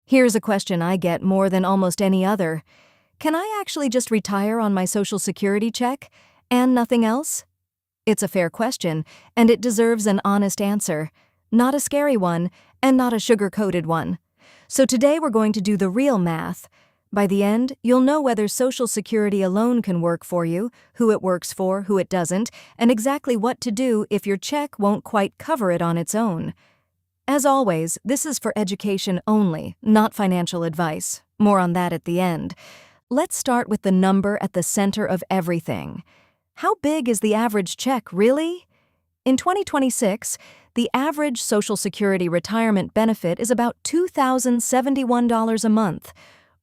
Here's a question I get more than almost any other. Can I actually just retire on my Social Security check and nothing else? It's a fair question, and it deserves an honest answer. Not a scary one, and not a sugar-coated one. So today we're going to do the real math. By the end, you'll know whether Social Security alone can work for you, who it works for, who it doesn't, and exactly what to do if your check won't quite cover it on its own. As always, this is for education only, not financial advice. More on that at the end. Let's start with the number at the center of everything. How big is the average check, really? In 2026, the average Social Security retirement benefit is about $2,071 a month.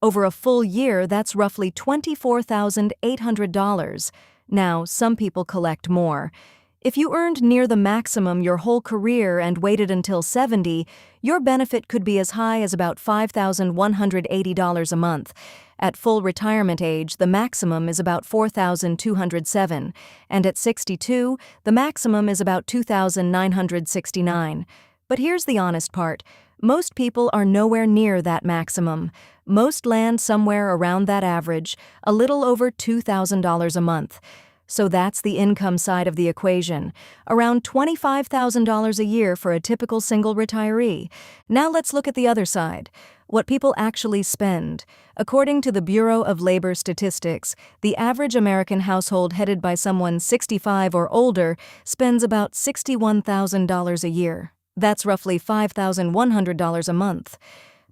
Over a full year, that's roughly $24,800. Now, some people collect more. If you earned near the maximum your whole career and waited until 70, your benefit could be as high as about $5,180 a month. At full retirement age, the maximum is about $4,207, and at 62, the maximum is about $2,969. But here's the honest part. Most people are nowhere near that maximum. Most land somewhere around that average, a little over $2,000 a month. So that's the income side of the equation, around $25,000 a year for a typical single retiree. Now let's look at the other side, what people actually spend. According to the Bureau of Labor Statistics, the average American household headed by someone 65 or older spends about $61,000 a year. That's roughly $5,100 a month.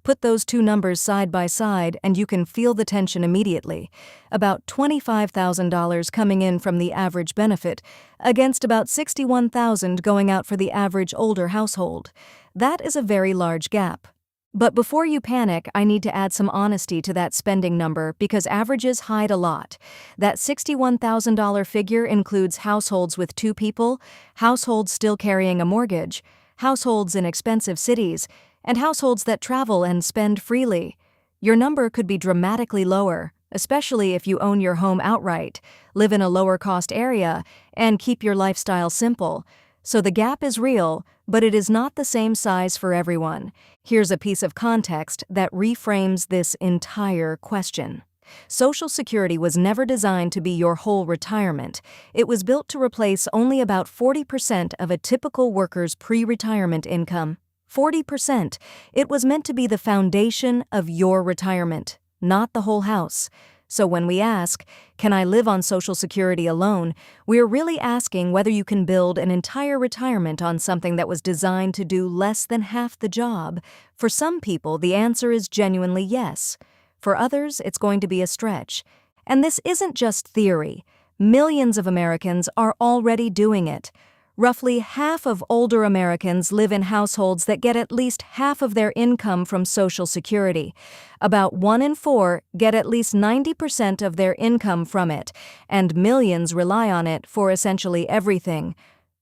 Put those two numbers side by side and you can feel the tension immediately. About $25,000 coming in from the average benefit against about $61,000 going out for the average older household. That is a very large gap. But before you panic, I need to add some honesty to that spending number because averages hide a lot. That $61,000 figure includes households with 2 people, households still carrying a mortgage, households in expensive cities, and households that travel and spend freely. Your number could be dramatically lower, especially if you own your home outright, live in a lower-cost area, and keep your lifestyle simple. So the gap is real, but it is not the same size for everyone. Here's a piece of context that reframes this entire question. Social Security was never designed to be your whole retirement. It was built to replace only about 40% of a typical worker's pre-retirement income. 40%. It was meant to be the foundation of your retirement, not the whole house. So when we ask, can I live on Social Security alone, we're really asking whether you can build an entire retirement on something that was designed to do less than half the job. For some people, the answer is genuinely yes. For others, it's going to be a stretch. And this isn't just theory. Millions of Americans are already doing it. Roughly half of older Americans live in households that get at least half of their income from Social Security. About 1 in 4 get at least 90% of their income from it, and millions rely on it for essentially everything.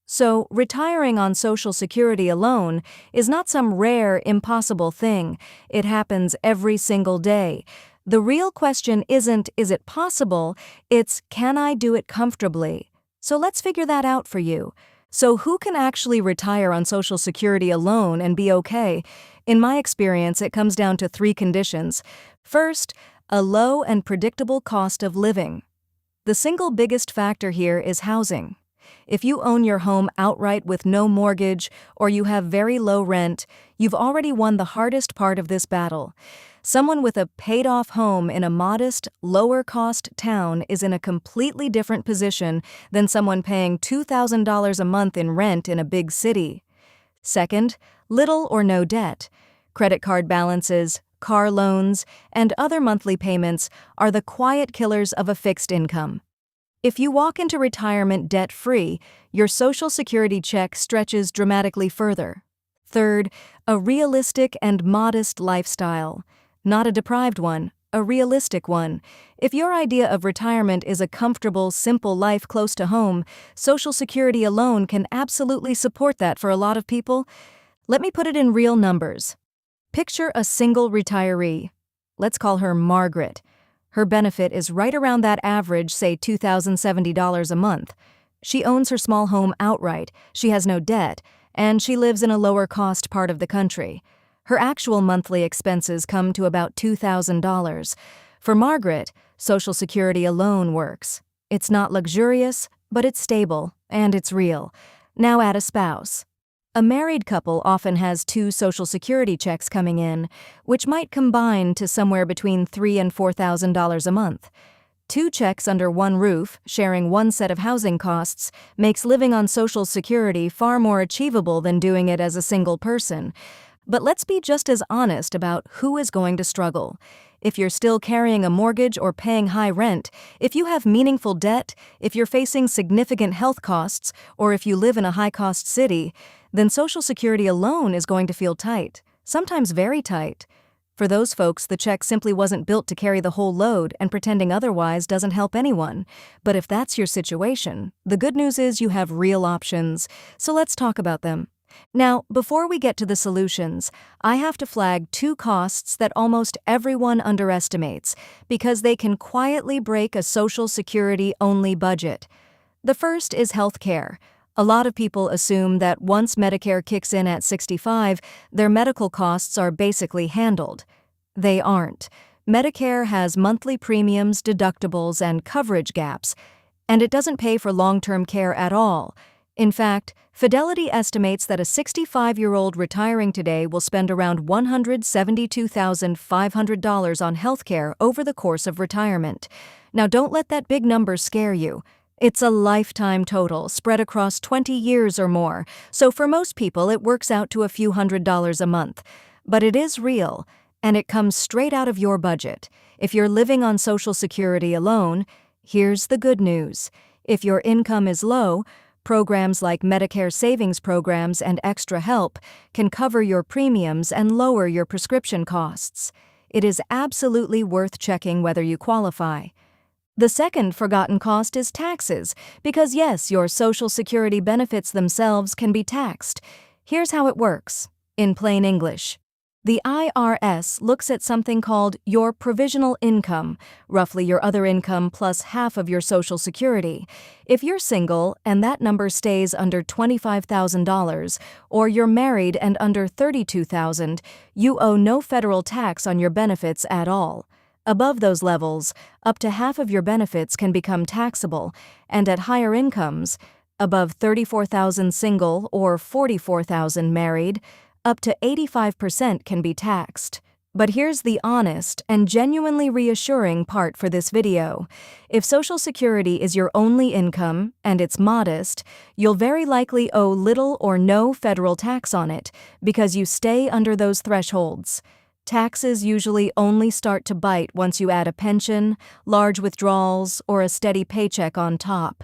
So, retiring on Social Security alone is not some rare, impossible thing. It happens every single day. The real question isn't, is it possible? It's, can I do it comfortably? So let's figure that out for you. So who can actually retire on Social Security alone and be okay? In my experience, it comes down to 3 conditions. First, a low and predictable cost of living. The single biggest factor here is housing. If you own your home outright with no mortgage or you have very low rent, you've already won the hardest part of this battle. Someone with a paid-off home in a modest, lower-cost town is in a completely different position than someone paying $2,000 a month in rent in a big city. Second, little or no debt. Credit card balances, car loans, and other monthly payments are the quiet killers of a fixed income. If you walk into retirement debt-free, your Social Security check stretches dramatically further. Third, a realistic and modest lifestyle. Not a deprived one, a realistic one. If your idea of retirement is a comfortable, simple life close to home, Social Security alone can absolutely support that for a lot of people. Let me put it in real numbers. Picture a single retiree. Let's call her Margaret. Her benefit is right around that average, say $2,070 a month. She owns her small home outright, she has no debt, and she lives in a lower-cost part of the country. Her actual monthly expenses come to about $2,000. For Margaret, Social Security alone works. It's not luxurious, but it's stable, and it's real. Now add a spouse. A married couple often has 2 Social Security checks coming in, which might combine to somewhere between $3,000 and $4,000 a month. 2 checks under one roof, sharing one set of housing costs, makes living on Social Security far more achievable than doing it as a single person. But let's be just as honest about who is going to struggle. If you're still carrying a mortgage or paying high rent, if you have meaningful debt, if you're facing significant health costs, or if you live in a high-cost city, then Social Security alone is going to feel tight, sometimes very tight. For those folks, the check simply wasn't built to carry the whole load, and pretending otherwise doesn't help anyone. But if that's your situation, the good news is you have real options. So let's talk about them. Now, before we get to the solutions, I have to flag 2 costs that almost everyone underestimates because they can quietly break a Social Security-only budget. The first is health care. A lot of people assume that once Medicare kicks in at 65, their medical costs are basically handled. They aren't. Medicare has monthly premiums, deductibles, and coverage gaps, and it doesn't pay for long-term care at all. In fact, Fidelity estimates that a 65-year-old retiring today will spend around $172,500 on healthcare over the course of retirement. Now, don't let that big number scare you. It's a lifetime total spread across 20 years or more, so for most people it works out to a few $100s a month. But it is real, and it comes straight out of your budget. If you're living on Social Security alone, here's the good news. If your income is low, programs like Medicare savings programs and extra help can cover your premiums and lower your prescription costs. It is absolutely worth checking whether you qualify. The second forgotten cost is taxes, because yes, your Social Security benefits themselves can be taxed. Here's how it works, in plain English. The IRS looks at something called your provisional income, roughly your other income plus half of your Social Security. If you're single and that number stays under $25,000, or you're married and under $32,000, you owe no federal tax on your benefits at all. Above those levels, up to half of your benefits can become taxable, and at higher incomes, above $34,000 single or $44,000 married, up to 85% can be taxed. But here's the honest and genuinely reassuring part for this video. If Social Security is your only income, and it's modest, you'll very likely owe little or no federal tax on it, because you stay under those thresholds. Taxes usually only start to bite once you add a pension, large withdrawals, or a steady paycheck on top.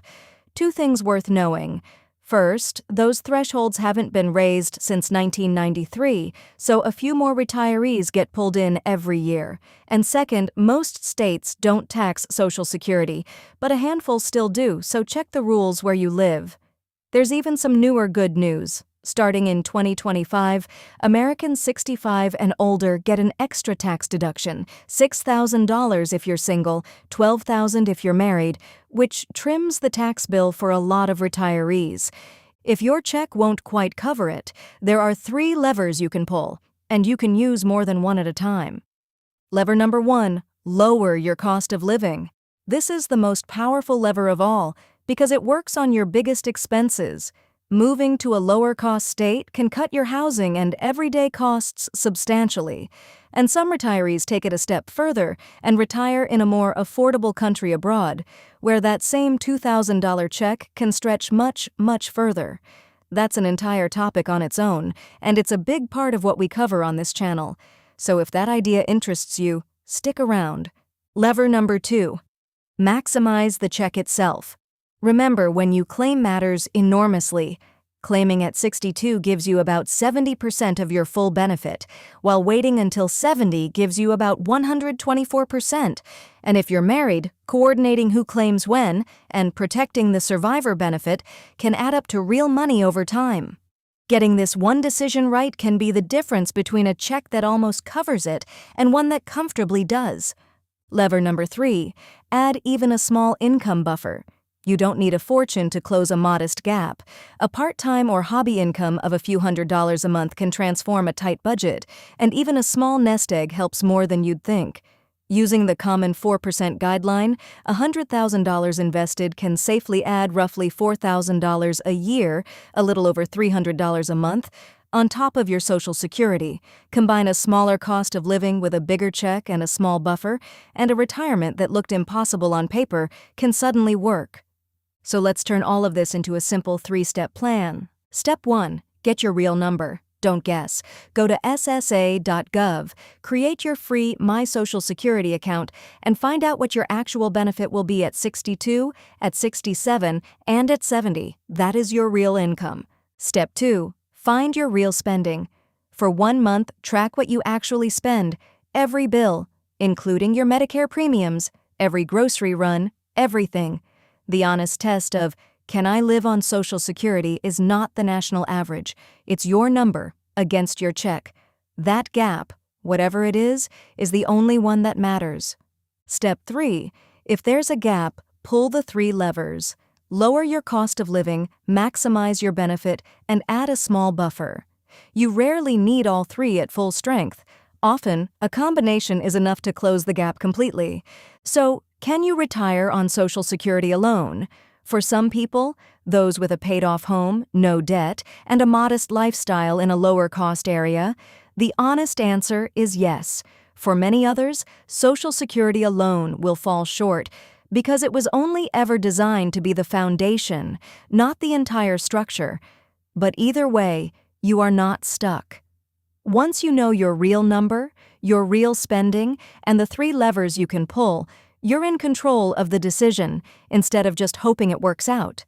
2 things worth knowing. First, those thresholds haven't been raised since 1993, so a few more retirees get pulled in every year. And second, most states don't tax Social Security, but a handful still do, so check the rules where you live. There's even some newer good news. Starting in 2025, Americans 65 and older get an extra tax deduction, $6,000 if you're single, $12,000 if you're married, which trims the tax bill for a lot of retirees. If your check won't quite cover it, there are 3 levers you can pull, and you can use more than one at a time. Lever number 1, lower your cost of living. This is the most powerful lever of all because it works on your biggest expenses. Moving to a lower-cost state can cut your housing and everyday costs substantially, and some retirees take it a step further and retire in a more affordable country abroad, where that same $2,000 check can stretch much, much further. That's an entire topic on its own, and it's a big part of what we cover on this channel. So if that idea interests you, stick around. Lever number 2. Maximize the check itself. Remember, when you claim matters enormously. Claiming at 62 gives you about 70% of your full benefit, while waiting until 70 gives you about 124%. And if you're married, coordinating who claims when and protecting the survivor benefit can add up to real money over time. Getting this one decision right can be the difference between a check that almost covers it and one that comfortably does. Lever number 3, add even a small income buffer. You don't need a fortune to close a modest gap. A part-time or hobby income of a few $100s a month can transform a tight budget, and even a small nest egg helps more than you'd think. Using the common 4% guideline, $100,000 invested can safely add roughly $4,000 a year, a little over $300 a month, on top of your Social Security. Combine a smaller cost of living with a bigger check and a small buffer, and a retirement that looked impossible on paper can suddenly work. So let's turn all of this into a simple 3-step plan. Step 1. Get your real number. Don't guess. Go to ssa.gov, create your free My Social Security account, and find out what your actual benefit will be at 62, at 67, and at 70. That is your real income. Step 2. Find your real spending. For 1 month, track what you actually spend. Every bill, including your Medicare premiums, every grocery run, everything. The honest test of, can I live on Social Security, is not the national average. It's your number against your check. That gap, whatever it is the only one that matters. Step 3. If there's a gap, pull the 3 levers. Lower your cost of living, maximize your benefit, and add a small buffer. You rarely need all 3 at full strength. Often, a combination is enough to close the gap completely. So, can you retire on Social Security alone? For some people, those with a paid-off home, no debt, and a modest lifestyle in a lower-cost area, the honest answer is yes. For many others, Social Security alone will fall short because it was only ever designed to be the foundation, not the entire structure. But either way, you are not stuck. Once you know your real number, your real spending, and the 3 levers you can pull, you're in control of the decision instead of just hoping it works out.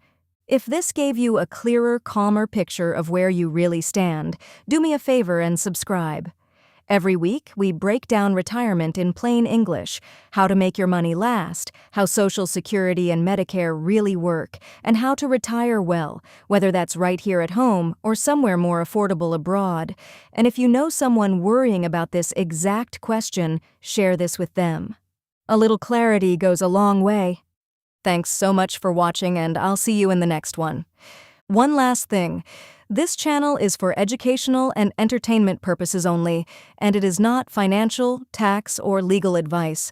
If this gave you a clearer, calmer picture of where you really stand, do me a favor and subscribe. Every week, we break down retirement in plain English, how to make your money last, how Social Security and Medicare really work, and how to retire well, whether that's right here at home or somewhere more affordable abroad. And if you know someone worrying about this exact question, share this with them. A little clarity goes a long way. Thanks so much for watching, and I'll see you in the next one. One last thing. This channel is for educational and entertainment purposes only, and it is not financial, tax, or legal advice.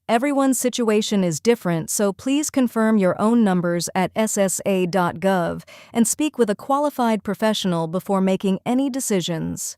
Everyone's situation is different, so please confirm your own numbers at ssa.gov and speak with a qualified professional before making any decisions.